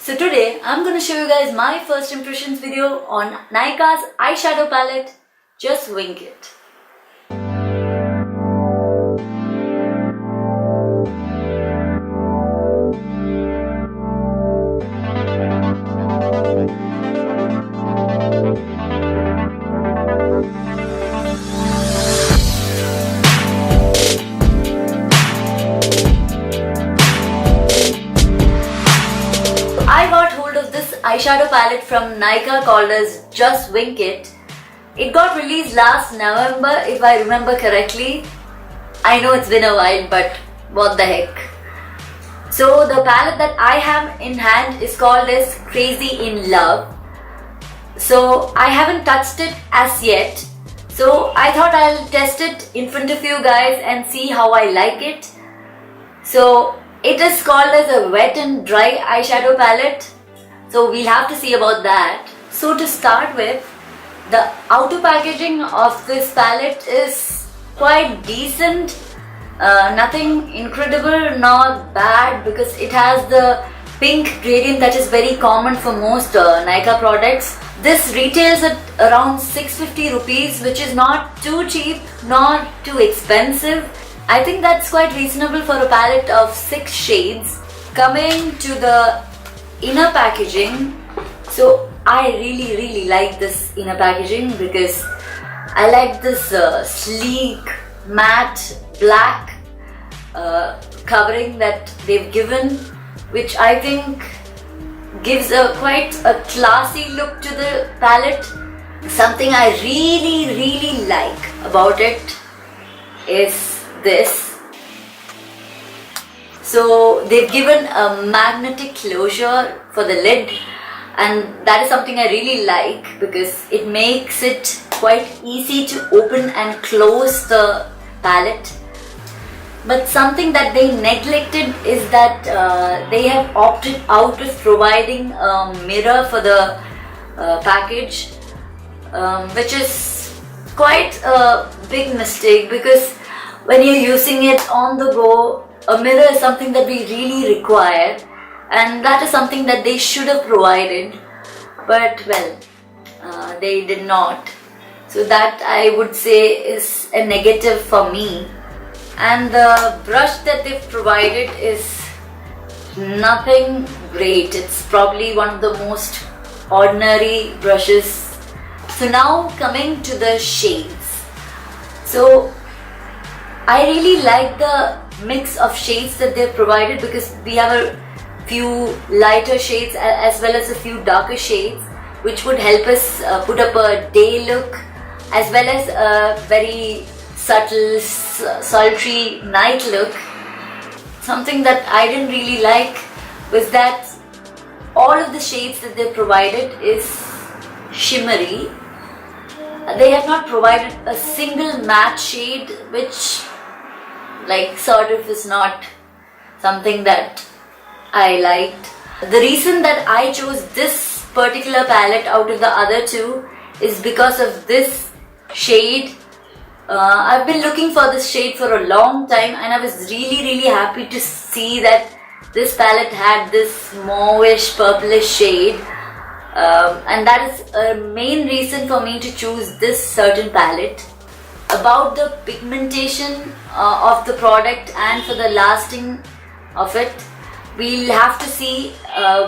So today I'm going to show you guys my first impressions video on Nykaa's eyeshadow palette, Just Wing It. I got hold of this eyeshadow palette from Nykaa called as Just Wing It. It got released last November if I remember correctly. I know it's been a while, but what the heck. So the palette that I have in hand is called as Crazy in Love. So I haven't touched it as yet. So I thought I'll test it in front of you guys and see how I like it. So it is called as a wet and dry eyeshadow palette. So we'll have to see about that. So to start with, the outer packaging of this palette is quite decent. Nothing incredible nor bad because it has the pink gradient that is very common for most Nykaa products. This retails at around 650 rupees, which is not too cheap nor too expensive. I think that's quite reasonable for a palette of 6 shades. Coming to the inner packaging, so I really like this inner packaging because I like this sleek matte black covering that they've given, which I think gives quite a classy look to the palette. Something I really like about it is this. So they've given a magnetic closure for the lid, and that is something I really like because it makes it quite easy to open and close the palette. But something that they neglected is that they have opted out of providing a mirror for the package, which is quite a big mistake because when you're using it on the go, a mirror is something that we really require, and that is something that they should have provided, but well, they did not. So that I would say is a negative for me. And the brush that they've provided is nothing great. It's probably one of the most ordinary brushes. So now coming to the shades. So I really like the mix of shades that they've provided because we have a few lighter shades as well as a few darker shades, which would help us put up a day look as well as a very subtle, sultry night look. Something that I didn't really like was that all of the shades that they provided is shimmery. They have not provided a single matte shade, which sort of is not something that I liked. The reason that I chose this particular palette out of the other two is because of this shade. I've been looking for this shade for a long time, and I was really happy to see that this palette had this mauvish purplish shade, and that is a main reason for me to choose this certain palette. About the pigmentation of the product and for the lasting of it, we'll have to see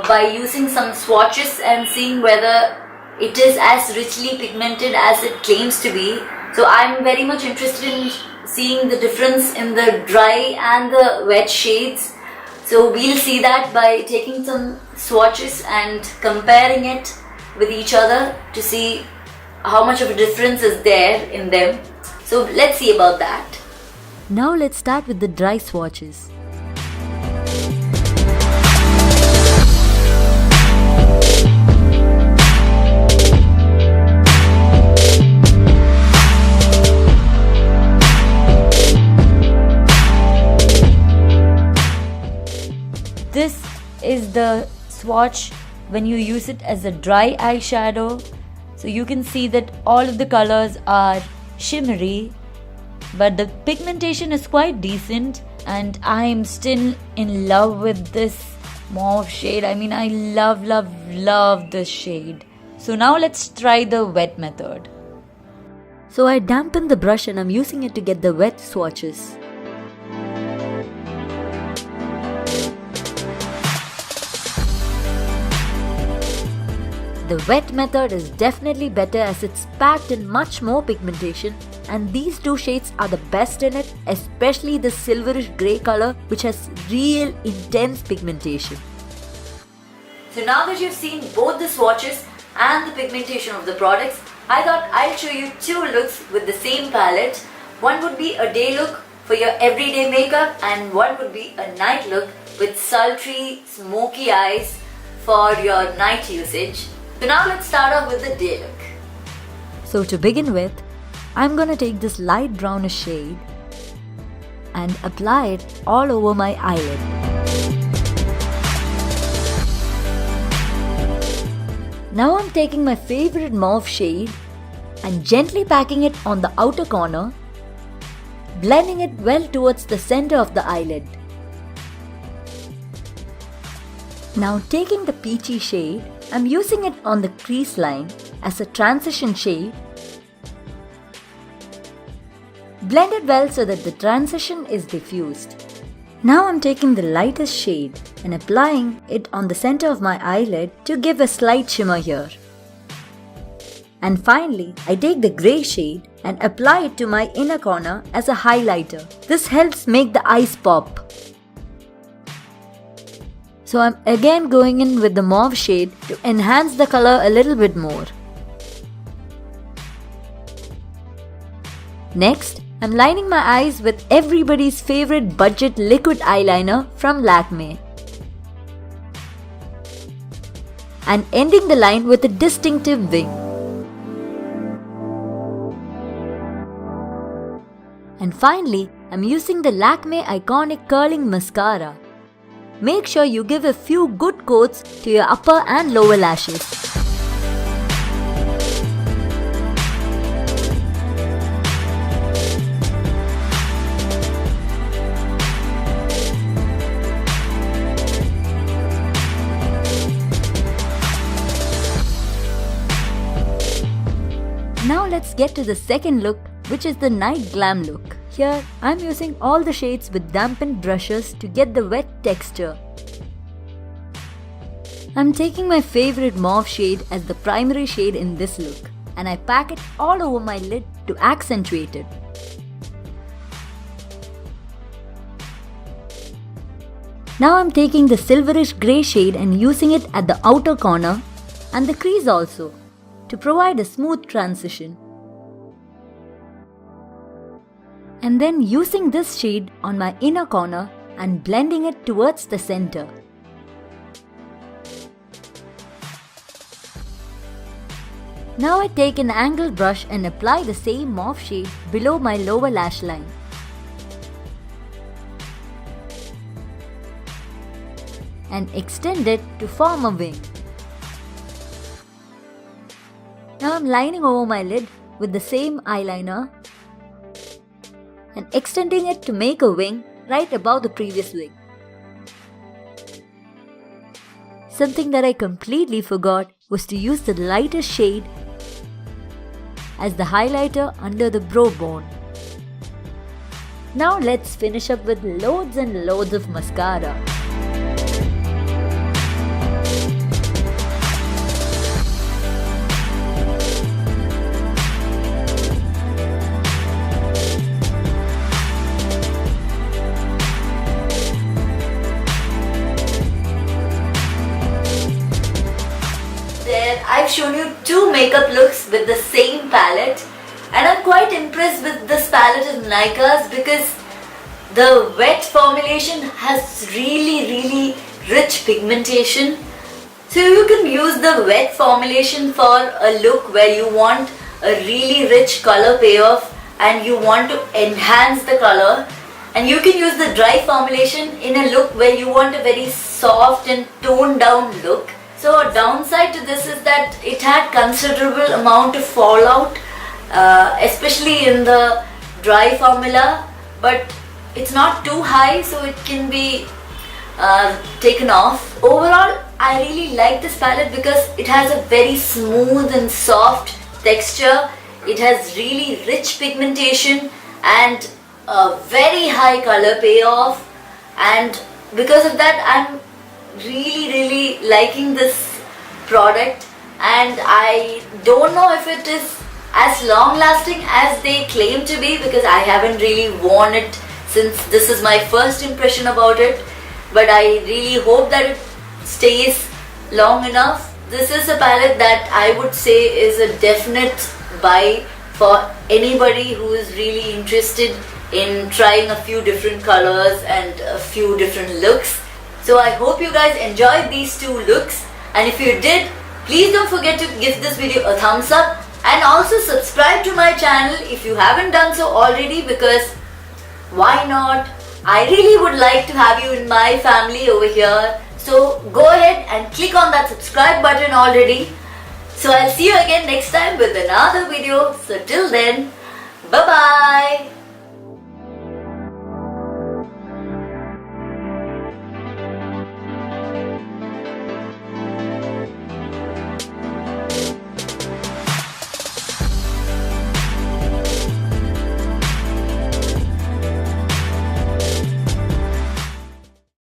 by using some swatches and seeing whether it is as richly pigmented as it claims to be. So I'm very much interested in seeing the difference in the dry and the wet shades. So we'll see that by taking some swatches and comparing it with each other to see how much of a difference is there in them. So let's see about that. Now let's start with the dry swatches. This is the swatch when you use it as a dry eyeshadow. So you can see that all of the colors are shimmery, but the pigmentation is quite decent, and I am still in love with this mauve shade. I mean, I love this shade. So now let's try the wet method. So I dampen the brush and I'm using it to get the wet swatches. The wet method is definitely better as it's packed in much more pigmentation, and these two shades are the best in it, especially the silverish grey color which has real intense pigmentation. So now that you've seen both the swatches and the pigmentation of the products, I thought I'll show you two looks with the same palette. One would be a day look for your everyday makeup and one would be a night look with sultry, smoky eyes for your night usage. So now let's start off with the day look. So to begin with, I'm gonna take this light brownish shade and apply it all over my eyelid. Now I'm taking my favorite mauve shade and gently packing it on the outer corner, blending it well towards the center of the eyelid. Now taking the peachy shade, I'm using it on the crease line as a transition shade. Blend it well so that the transition is diffused. Now I'm taking the lightest shade and applying it on the center of my eyelid to give a slight shimmer here. And finally, I take the grey shade and apply it to my inner corner as a highlighter. This helps make the eyes pop. So I'm again going in with the mauve shade to enhance the color a little bit more. Next, I'm lining my eyes with everybody's favorite budget liquid eyeliner from Lakme. And ending the line with a distinctive wing. And finally, I'm using the Lakme Iconic Curling Mascara. Make sure you give a few good coats to your upper and lower lashes. Now let's get to the second look, which is the night glam look. Here, I'm using all the shades with dampened brushes to get the wet texture. I'm taking my favorite mauve shade as the primary shade in this look and I pack it all over my lid to accentuate it. Now I'm taking the silverish grey shade and using it at the outer corner and the crease also to provide a smooth transition. And then using this shade on my inner corner and blending it towards the center. Now I take an angled brush and apply the same mauve shade below my lower lash line. And extend it to form a wing. Now I'm lining over my lid with the same eyeliner and extending it to make a wing right above the previous wing. Something that I completely forgot was to use the lightest shade as the highlighter under the brow bone. Now let's finish up with loads and loads of mascara. I've shown you two makeup looks with the same palette and I'm quite impressed with this palette of Nykaa's because the wet formulation has really rich pigmentation. So you can use the wet formulation for a look where you want a really rich color payoff and you want to enhance the color, and you can use the dry formulation in a look where you want a very soft and toned down look. So a downside to this is that it had considerable amount of fallout, especially in the dry formula, but it's not too high, so it can be taken off. Overall, I really like this palette because it has a very smooth and soft texture. It has really rich pigmentation and a very high color payoff, and because of that I'm really liking this product, and I don't know if it is as long lasting as they claim to be because I haven't really worn it since this is my first impression about it, but I really hope that it stays long enough. This is a palette that I would say is a definite buy for anybody who is really interested in trying a few different colors and a few different looks. So I hope you guys enjoyed these two looks, and if you did, please don't forget to give this video a thumbs up and also subscribe to my channel if you haven't done so already, because why not? I really would like to have you in my family over here. So go ahead and click on that subscribe button already. So I'll see you again next time with another video. So till then, bye bye.